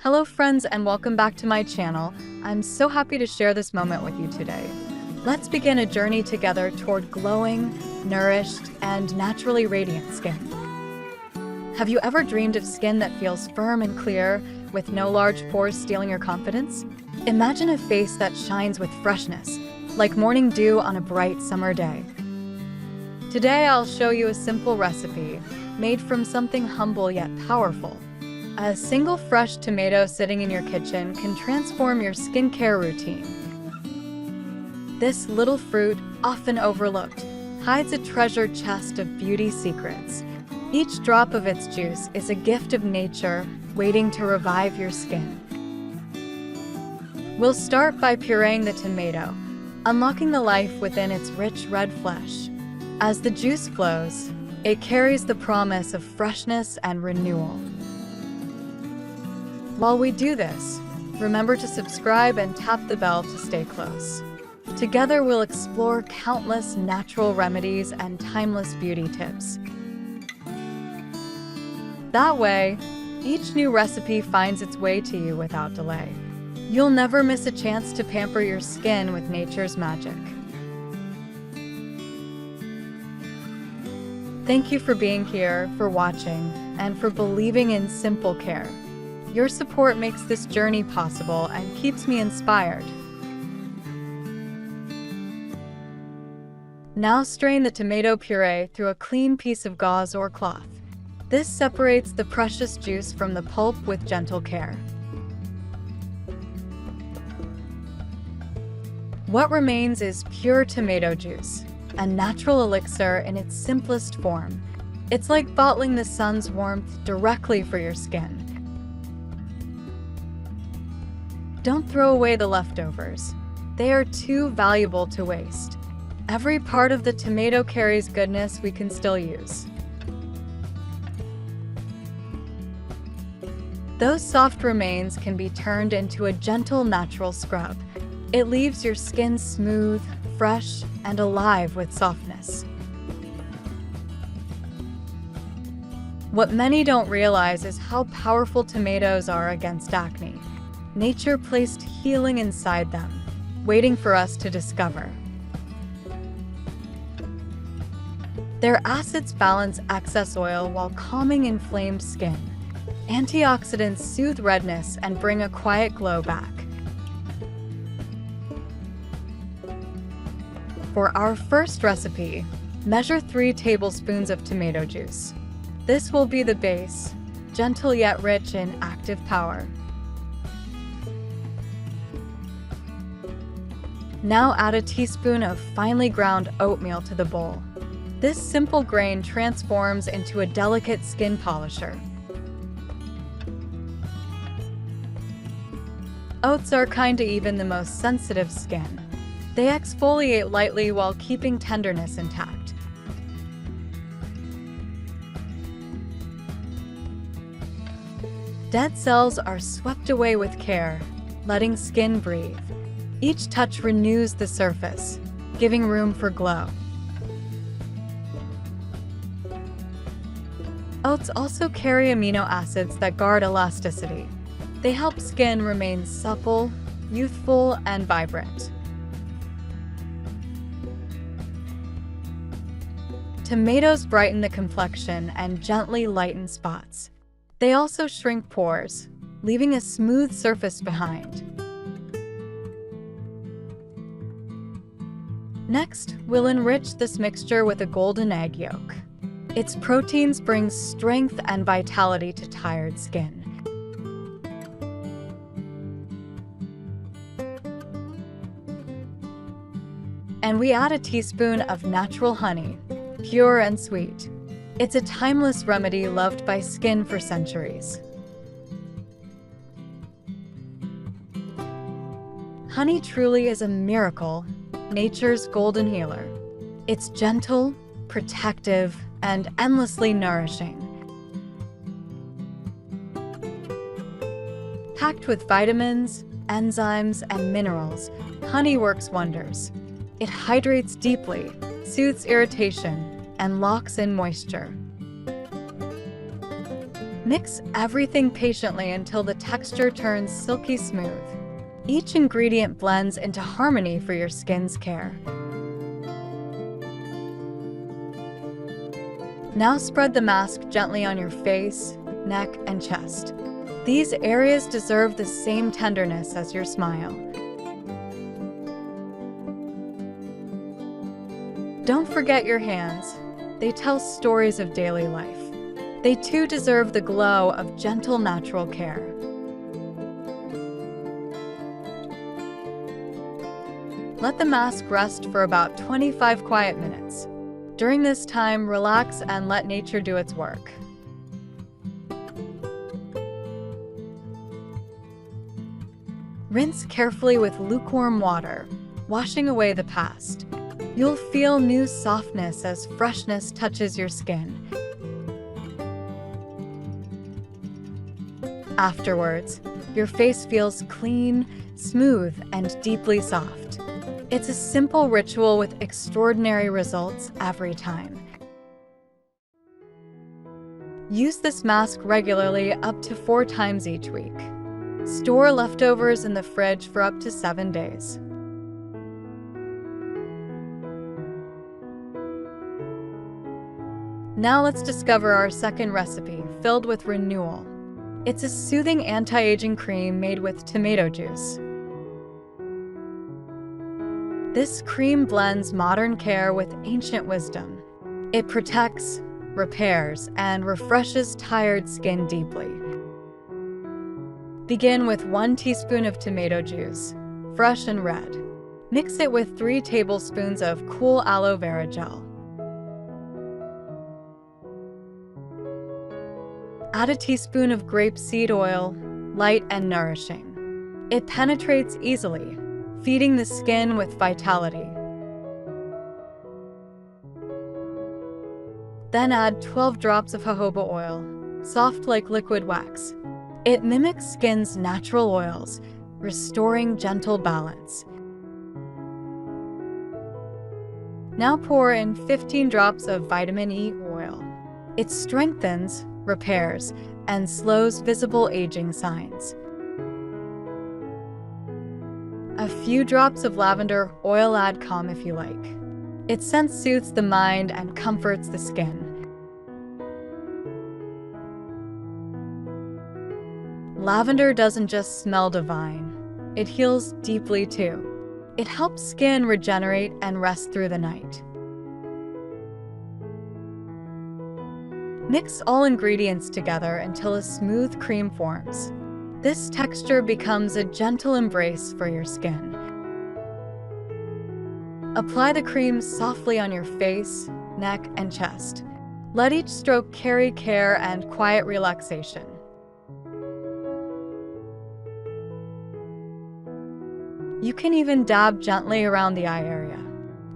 Hello friends and welcome back to my channel. I'm so happy to share this moment with you today. Let's begin a journey together toward glowing, nourished, and naturally radiant skin. Have you ever dreamed of skin that feels firm and clear, with no large pores stealing your confidence? Imagine a face that shines with freshness, like morning dew on a bright summer day. Today I'll show you a simple recipe, made from something humble yet powerful. A single fresh tomato sitting in your kitchen can transform your skincare routine. This little fruit, often overlooked, hides a treasure chest of beauty secrets. Each drop of its juice is a gift of nature waiting to revive your skin. We'll start by pureeing the tomato, unlocking the life within its rich red flesh. As the juice flows, it carries the promise of freshness and renewal. While we do this, remember to subscribe and tap the bell to stay close. Together we'll explore countless natural remedies and timeless beauty tips. That way, each new recipe finds its way to you without delay. You'll never miss a chance to pamper your skin with nature's magic. Thank you for being here, for watching, and for believing in simple care. Your support makes this journey possible and keeps me inspired. Now strain the tomato puree through a clean piece of gauze or cloth. This separates the precious juice from the pulp with gentle care. What remains is pure tomato juice, a natural elixir in its simplest form. It's like bottling the sun's warmth directly for your skin. Don't throw away the leftovers. They are too valuable to waste. Every part of the tomato carries goodness we can still use. Those soft remains can be turned into a gentle natural scrub. It leaves your skin smooth, fresh, and alive with softness. What many don't realize is how powerful tomatoes are against acne. Nature placed healing inside them, waiting for us to discover. Their acids balance excess oil while calming inflamed skin. Antioxidants soothe redness and bring a quiet glow back. For our first recipe, measure 3 tablespoons of tomato juice. This will be the base, gentle yet rich in active power. Now add a teaspoon of finely ground oatmeal to the bowl. This simple grain transforms into a delicate skin polisher. Oats are kind to even the most sensitive skin. They exfoliate lightly while keeping tenderness intact. Dead cells are swept away with care, letting skin breathe. Each touch renews the surface, giving room for glow. Oats also carry amino acids that guard elasticity. They help skin remain supple, youthful, and vibrant. Tomatoes brighten the complexion and gently lighten spots. They also shrink pores, leaving a smooth surface behind. Next, we'll enrich this mixture with a golden egg yolk. Its proteins bring strength and vitality to tired skin. And we add a teaspoon of natural honey, pure and sweet. It's a timeless remedy loved by skin for centuries. Honey truly is a miracle, nature's golden healer. It's gentle, protective, and endlessly nourishing. Packed with vitamins, enzymes, and minerals, honey works wonders. It hydrates deeply, soothes irritation, and locks in moisture. Mix everything patiently until the texture turns silky smooth. Each ingredient blends into harmony for your skin's care. Now spread the mask gently on your face, neck, and chest. These areas deserve the same tenderness as your smile. Don't forget your hands. They tell stories of daily life. They too deserve the glow of gentle, natural care. Let the mask rest for about 25 quiet minutes. During this time, relax and let nature do its work. Rinse carefully with lukewarm water, washing away the past. You'll feel new softness as freshness touches your skin. Afterwards, your face feels clean, smooth, and deeply soft. It's a simple ritual with extraordinary results every time. Use this mask regularly up to 4 times each week. Store leftovers in the fridge for up to 7 days. Now let's discover our second recipe, filled with renewal. It's a soothing anti-aging cream made with tomato juice. This cream blends modern care with ancient wisdom. It protects, repairs, and refreshes tired skin deeply. Begin with 1 teaspoon of tomato juice, fresh and red. Mix it with 3 tablespoons of cool aloe vera gel. Add a teaspoon of grapeseed oil, light and nourishing. It penetrates easily, feeding the skin with vitality. Then add 12 drops of jojoba oil, soft like liquid wax. It mimics skin's natural oils, restoring gentle balance. Now pour in 15 drops of vitamin E oil. It strengthens, repairs, and slows visible aging signs. A few drops of lavender oil, add calm if you like. Its scent soothes the mind and comforts the skin. Lavender doesn't just smell divine, it heals deeply too. It helps skin regenerate and rest through the night. Mix all ingredients together until a smooth cream forms. This texture becomes a gentle embrace for your skin. Apply the cream softly on your face, neck, and chest. Let each stroke carry care and quiet relaxation. You can even dab gently around the eye area.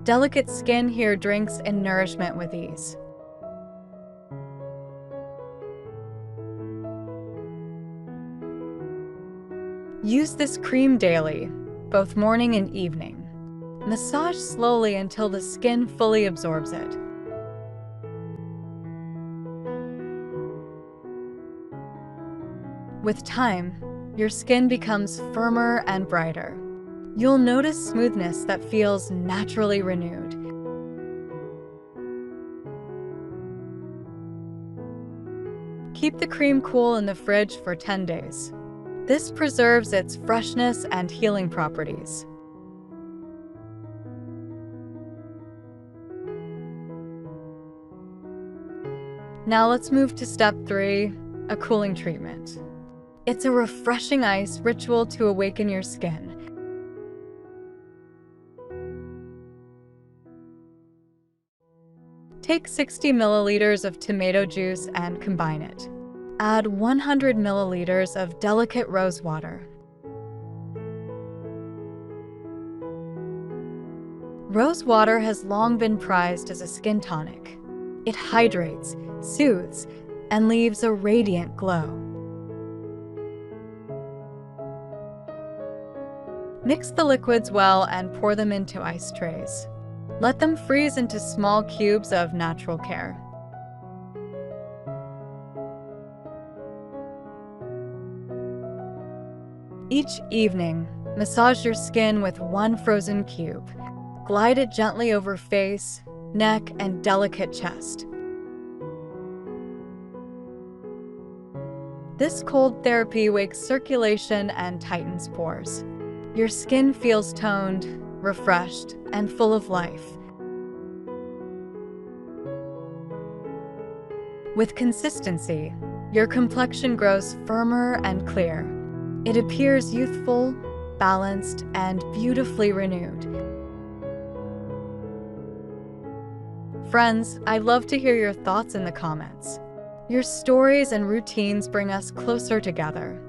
Delicate skin here drinks in nourishment with ease. Use this cream daily, both morning and evening. Massage slowly until the skin fully absorbs it. With time, your skin becomes firmer and brighter. You'll notice smoothness that feels naturally renewed. Keep the cream cool in the fridge for 10 days. This preserves its freshness and healing properties. Now let's move to step 3, a cooling treatment. It's a refreshing ice ritual to awaken your skin. Take 60 milliliters of tomato juice and combine it. Add 100 milliliters of delicate rose water. Rose water has long been prized as a skin tonic. It hydrates, soothes, and leaves a radiant glow. Mix the liquids well and pour them into ice trays. Let them freeze into small cubes of natural care. Each evening, massage your skin with one frozen cube. Glide it gently over face, neck, and delicate chest. This cold therapy wakes circulation and tightens pores. Your skin feels toned, refreshed, and full of life. With consistency, your complexion grows firmer and clear. It appears youthful, balanced, and beautifully renewed. Friends, I'd love to hear your thoughts in the comments. Your stories and routines bring us closer together.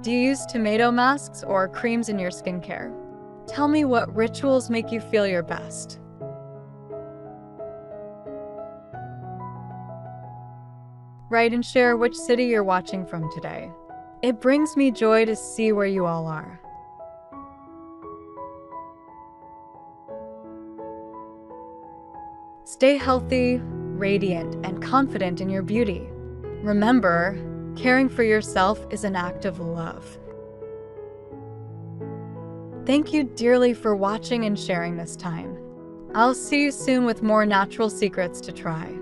Do you use tomato masks or creams in your skincare? Tell me what rituals make you feel your best. Write and share which city you're watching from today. It brings me joy to see where you all are. Stay healthy, radiant, and confident in your beauty. Remember, caring for yourself is an act of love. Thank you dearly for watching and sharing this time. I'll see you soon with more natural secrets to try.